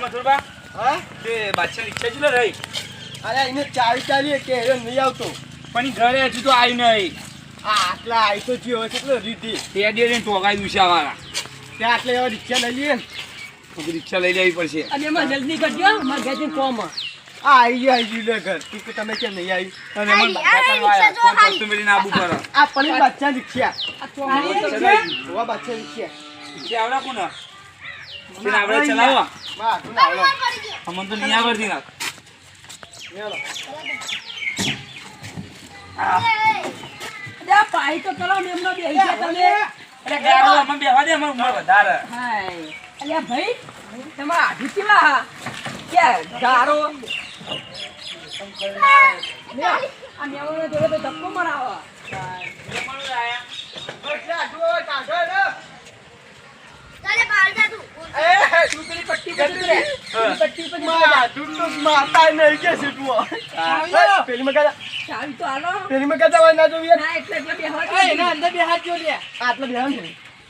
મથુરબા હા તે બાદશાહ રિક્ષા ચલો રહી અરે એને ચાવી કે એ નહીં આવતો પણ ઈ ઘરે હજુ તો આવી નહીં આટલા આવી તો થયો હોય કેટલો રીધી તે ડેરીને ટોકાઈ દુસા વાળા ત્યાં આટલે એવા રિક્ષા લઈ લઈએ ને રિક્ષા લઈ લેવી પડશે અને એમાં જલ્દી કરજો મારે ઘેરથી કોમ આવી ગયું લે ઘર તું કે તમે કેમ નહીં આવી અને મને બાધા કરવા આયા કોણ પડતું મેલીને આબુ કરો આ પણ બાદશાહ રિક્ષા આ ચોમાસું હોવા બાદશાહ રિક્ષા રિક્ષા આવડા કોણ તેને આવડે ચલાવવા વાહ તું ના આવડો અમન તો નહીં આવડતી ના હેલો અરે આ પાઈ તો ચલો ને એમનો બેહી ગયા તમે અરે ગાડો અમન બેહવા દે અમન ઉંમર વધારે હાય અલ્યા ભાઈ તમારા આઢી કેવા કે ગારો આ મેવાનો જોડે તો ધક્કો મરાવો તું પેલી પટ્ટી પર જતું રહે. પેલી પટ્ટી પર જતું રહે. તું તો માતા નહીં કે સીટવો પેલી મગા ચાવી તો હાલો પેલી મગા જવા ના જોઈએ ના એટલે બેહવા દો. એના અંદર બે હાથ જો લે આટલા બે હાથ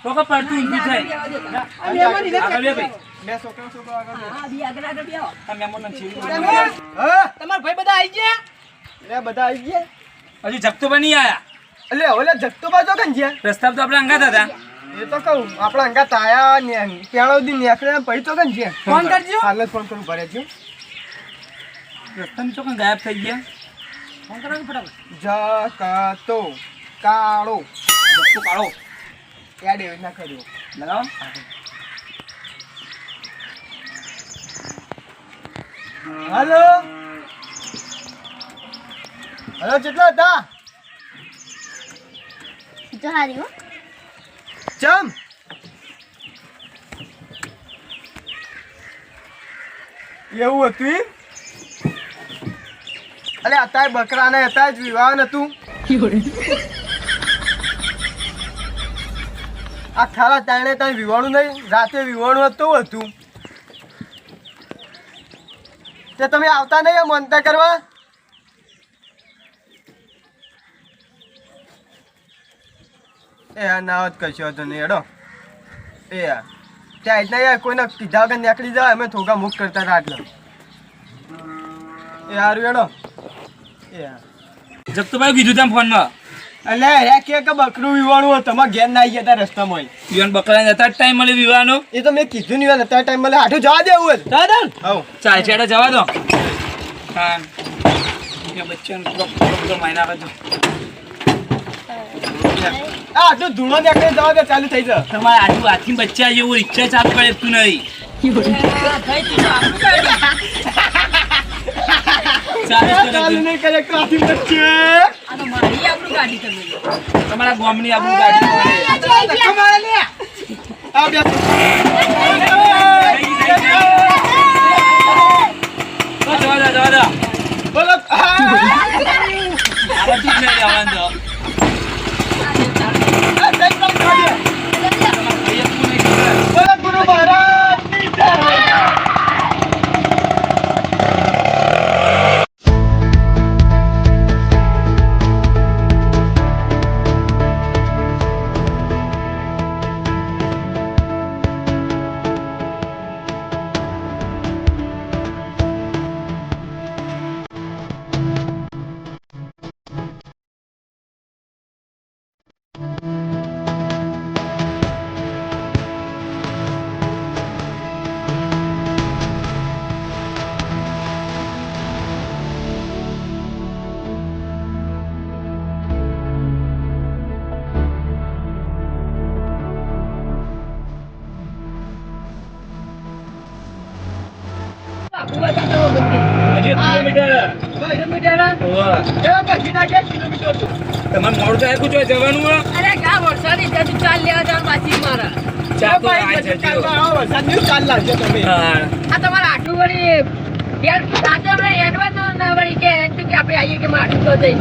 તો કે પડતું ઊંધું થાય બેહવા દો. આ મેમોની ને આગળ બે ભાઈ બે છોકરા આગળ હા બી આગળ આગળ બેહો. આ મેમોન છે હા તમારા ભાઈ બધા આવી ગયા લે બધા આવી ગયા હજી જગતો પણ નહીં આયા એટલે ઓલે જગતો બાજુ કન છે રસ્તા પર તો આપણે અંગાત હતા એ તો કહું આપણા અંગા તાયા ને પેણો દી નીકળે પછી તો કન છે ફોન કરજો. હાલ જ ફોન કરું ભરે છું રસ્તામાં ચોકન ગાયબ થઈ ગયા ફોન કરો કે ફટાફટ જકાતો કાળો જગતો કાઢો એડ એવી ના કર્યો લગાવો હાલો હાલો કેટલા હતા તો હારી હો ચમ એવું હતું એમ? અલે અત્યારે બકરા ને હતા જ વિવાહ નતું આ ખાલા તાણે તાણે વિવાણું નહીં રાતે વિવાણું હતું તે તમે આવતા નહીં આ મનતા કરવા એ ના હોત કશો હતો નહીં હેડો એ ત્યાં એટલા યાર કોઈને કીધા વગર નીકળી જાય અમે થોડા મુખ કરતા હતા આટલા એ સારું હેડો એ જગતોભાઈ કીધું તેમ ફોનમાં એટલે હે કે બકરું વિવાણું હોય તમારે ઘેર ના આવી ગયા રસ્તામાં યુવાન બકરાને જતા ટાઈમ મળે વિવાહનો એ તો મેં કીધું નહીં અત્યારે ટાઈમ મળે આઠું જવા દેવું હોય દાદા હવ ચાલ છેડે જવા દો હા બચ્ચાનું થોડો માયના બાજુ આ આટલું ધૂળો નીકળે જવા દે ચાલુ થઈ જાય તમારે આટલું હાથી બચ્ચા જેવું રિક્ષા ચાલુ કરે તું નહીં આ ભાઈ તું તો આવું કરી. ચાલુ નહીં કરે તો આથી બચ્ચે આ તો મારી આપણું ગાડી તમે તમારા ગામની આપણું ગાડી કમાય લે આ બે જવા દો બોલો આ બધું જ નહીં આવવાનું તો બોલો ગુરુ મહારાજની જય. તમારે મોડું થાય કુછ જવાનું હોય? અરે ગા વરસાદી છે તું ચાલ લેવા જવાનું બાકી મારા ચા તો આઈ જજો. ચાલ લાવજો તમે હા. આ તમારા આટલું વળી ઘેર સાથે આપણે એડવાન્સ ના વળી કે આપણે આવીએ કે મારું તો જઈ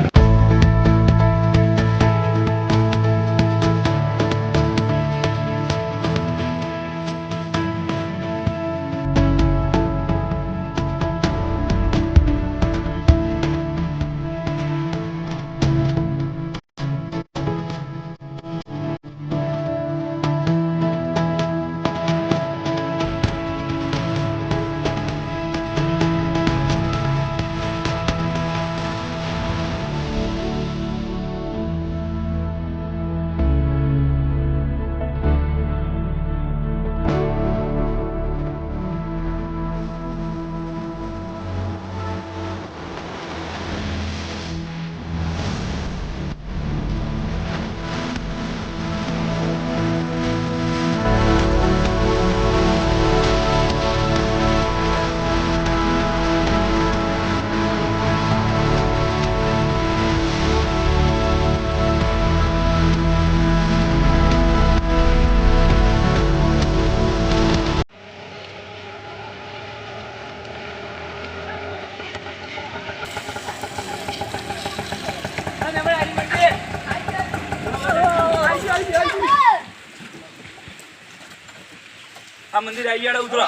મંદિર આવી ગયા ઉતરો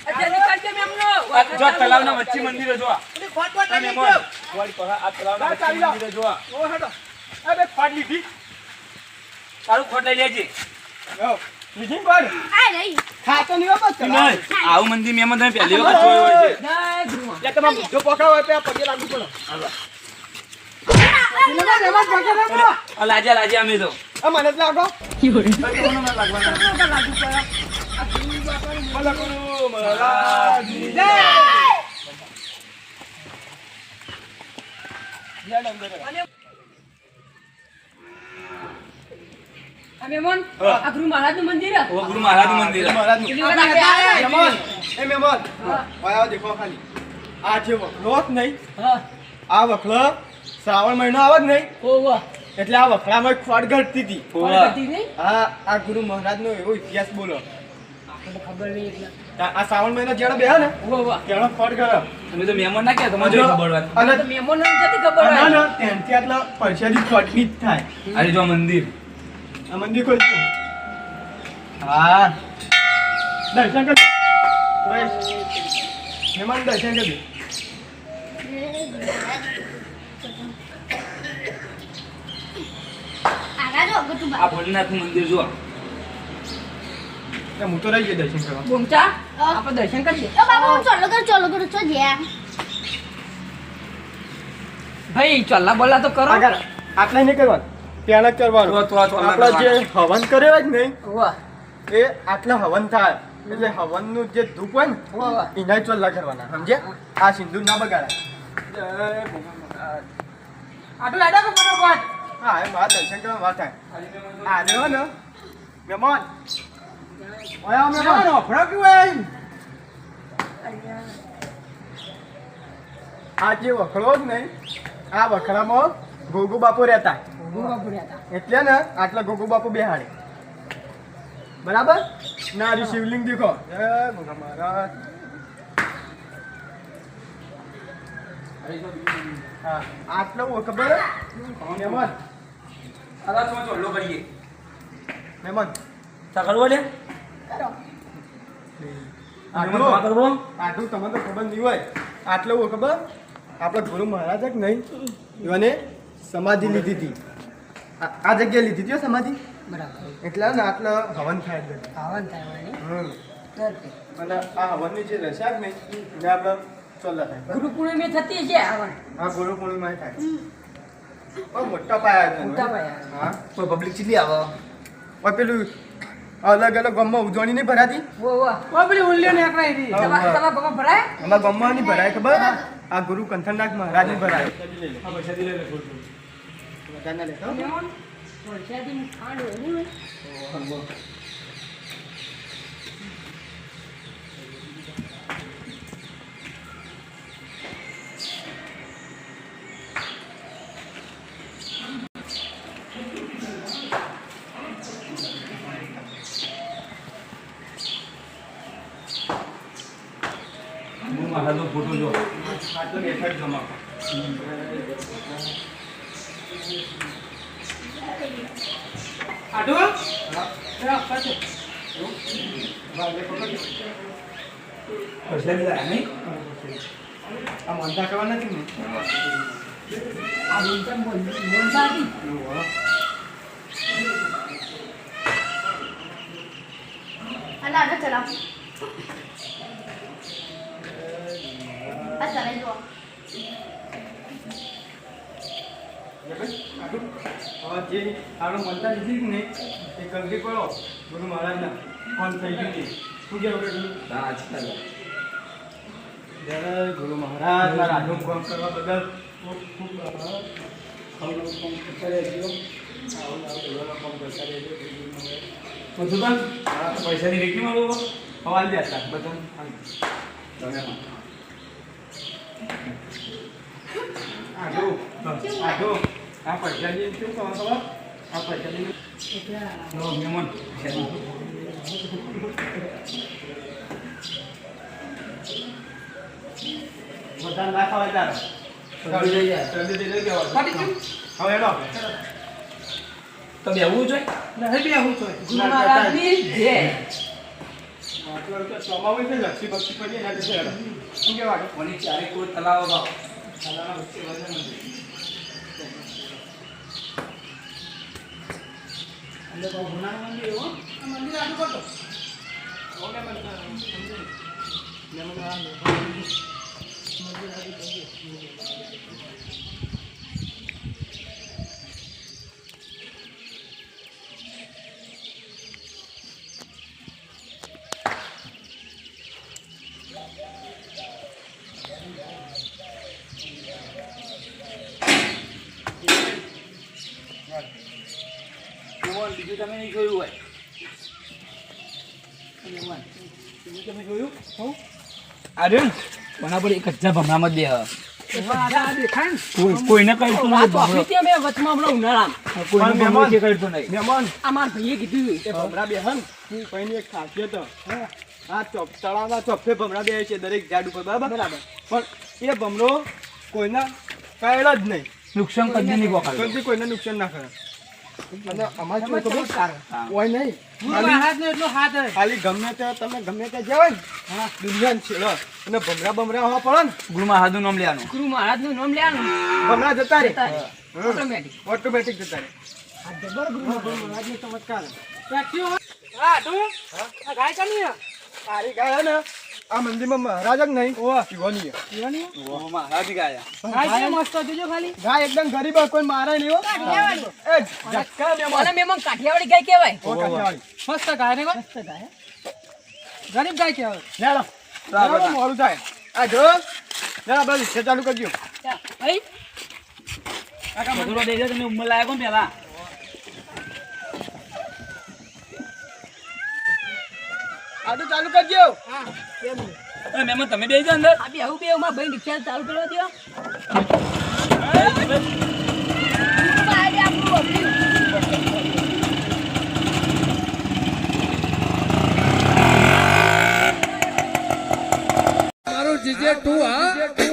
જલ્દી કરજો મેમનો. જો તલાવના વચ્ચે મંદિર જો એટલે ખોટ બોટ આ લઈ મેમોન લેજો. વળી પાછા આ તલાવના વચ્ચે મંદિર જો ઓ હેડો આ બે ખોટ લીધી તારું ખોટ લઈ લેજે ઓ લીધી ખોટ આ નહીં. ખાતો નહીં હો બસ નહીં આવું મંદિર મેમોન તમે પહેલી વખત જોયું હોય છે જય ગુરુ. લે તમે જો પકડો હોય તો પગે લાગુ પડો એમાં પગે લાગો આ લાજે અમે તો આ મને જ લાગો કોનો મને લાગવાના બોલો ગુરુ મહારાજની જય જય ડંગર આ મેમન આ ગુરુ મહારાજનું મંદિર હે. ઓ ગુરુ મહારાજનું મંદિર મહારાજનું પેલી વખત આપણે આયા. મેમન એ મેમન ઓય આવો દેખો ખાલી આ જે વખલો જ નહીં હા. આ વખલો શ્રાવણ મહિનો આવે જ નહીં ઓવા. એટલે આ વખડામાં ખોટ ઘટતી હતી કોણ કરતી નહીં? આ ગુરુ મહારાજનો એવો ઇતિહાસ બોલો આપણને ખબર નહીં એટલે. આ શ્રાવણ મહિનો જેનો બેહે ને ઓવા. તેનો ખોટ ગયો તમે તો મેમોન ના કે તમારે જોઈ ખબર હોય અને તો મેમોન ને જતી ખબર ના હોય. ના ત્યાંથી આટલા પૈસાની ખોટની જ થાય અરે જો મંદિર આ મંદિર ખોલશું હા દર્શન કર મહેમાન દર્શન કરી આ ભોલેનાથનું મંદિર જો હું તો રહી ગયો દર્શન કરવા બુમચા આપણે દર્શન કરીએ. ભાઈ ચલ્લા બોલા તો કરો. આગળ આટલા નહીં કરવાનું ત્યાં જ કરવાનું તો આપણે જે હવન કર્યો હોય જ નહીં ઓવા. એ આટલા હવન થાય એટલે હવનનું જે ધૂપ હોય ને ઓવા. એના ચોલ્લા કરવાના સમજે આ સિંદૂર ના બગાડાય જય ભગવાન મહારાજ. આટલું લાડો કે ફટાફટ. હા એ મારા દર્શન કરવા વાત થાય આ રહ્યો ને મહેમાન ઓયા મહેમાન ઓફરો કેવું આ જે વખડો જ નહીં આ વખડામાં ગોગુ બાપુ રહેતા ગુરુ ભર્યા હતા. એટલે ને આટલા ગોગુ બાપુ બેહાડે બરાબર ના હજી શિવલિંગ દેખો જય ભગવાન મહારાજ હા આટલું ખબર હે? મહેમાન અલા તો ચોલ્લો કરીએ મહેમાન તા કરવો લે આટલું કરવો આટલું તમને તો ખબર નહીં હોય આટલું ખબર આપણા ગુરુ મહારાજ જ નહીં એવાને સમાધિ લીધી હતી આ જગ્યાએ લીધી હતી હો સમાધિ બરાબર. એટલે ને આટલો હવન થાય જ નથી. આવન થાય વાળી. ધરતી. અને આ હવનની જે રસા જ નહીં એને આપણે ચોલ્લા થાય ગુરુ પૂર્ણિમે થતી છે આવન. આ ગુરુ પૂર્ણિમા થાય બહુ મોટા પાયા છે. મોટા પાયા. હા કોઈ પબ્લિક ચીલી આવે ઓય પેલું અલગ અલગ ગામમાં ઉજવણી નહીં ભરાતી ઓવા. તમારા ગામમાં ભરાય? અમારા ગામમાં નહીં ભરાય ખબર આ ગુરુ કંથનનાથ મહારાજની ભરાય બધાના લેતો મેમોન, વરસાદી ખાંડ હોય નહીં હોય? હું મહારાજનો ફોટો જો આટલો બેઠક જમા પ્રસાદી લાયા નહીં આ મંદા કરવા નથી ને આ બુમચા બોલતા હતી. જે આપણે મંદા લીધી ને એ ગંગી પડો ગુરુ મહારાજના ફોન થઈ ગયું ને શું કહેવું કે જય ગુરુ મહારાજ મારા આજનું કામ કરવા બદલ ખૂબ ખૂબ આભાર આવું કામ કરતા રહેજો આવું કામ કરતા રહેજો બધું પણ પૈસાની રેકી મારો હવાલ દેતા બધા તમે આજો આ પૈસાની શું કહો ખબર આ પૈસાની નો મેમોન બધા ના ખવાય તારે જલ્દી જઈ જલ્દી લઈ જવા હવે હેડો તો બેવું જોઈએ નહીં બી આવું છું ગુરુ મહારાજની જય. તો સોમાવું છે લક્ષી બક્ષી પડી એના વિશે હેડો. શું કહેવાય? કોની ચારે કોઈ તલાવ ભાવ તલાવના વચ્ચે વજન નથી અંદર બહુ ગુનાનું મંદિર એવું આ મંદિર આજુ પડતો ઓકે મંદિર બીજું તમે નહીં જોયું હોય બીજું તમે જોયું અરે કોના પર એક હજાર ભમરામાં જ બે કોઈને કહીશું વાત વાપરી અમે વચમાં હમણાં ઉનાળામાં કોઈને મહેમાન કહીશું નહીં મહેમાન અમારા ભાઈએ કીધું એ ભમરા બેહન કોઈની એક ખાસિયત આ તળાવના ચોફે ભમરા બે છે દરેક ઝાડ ઉપર બરાબર પણ એ ભમરો કોઈના કાયલ જ નહીં નુકસાન કદી નહીં પકડે કદી કોઈને નુકસાન ના કરે અને અમારે શું ખબર હા. કોઈ નહીં ખાલી ગમે તે તમે ગમે તે જાવ ને દુનિયા છેડો અને ભમરા હોવા પડે ને ગુરુમાં હાથનું નામ લેવાનું ગુરુ મહારાજનું નામ લેવાનું ભમરા જતા રે ઓટોમેટિક ઓટોમેટિક જતા રે આ જબર ગુરુ મહારાજનો ચમત્કાર તારી ગાય ને આ મંદિરમાં મહારાજ જ નહીં શિવાની મહારાજ ગયા ગાય એકદમ ગરીબ હોય, કોઈ મારે નહીં હો. એ ઝટકા ને મને મેમન કાઠિયાવાડી ગાય કહેવાય ઓ કાઠિયાવાડી. મસ્ત ગાય ને ગરીબ ગાય કહેવાય લેડો. લેડો, મોડું થાય. આ જો લેડો બસ રિક્ષા ચાલુ કરજો. ભાઈ મજૂરો દઈ દે તમે ઉંમર લાયકો ને પેલા આ તો ચાલુ કરજો. મહેમાન તમે બે અંદર આ બે આવું બે માં ભાઈ રિક્ષા ચાલુ કરવા દો મારું જીજે 2 હા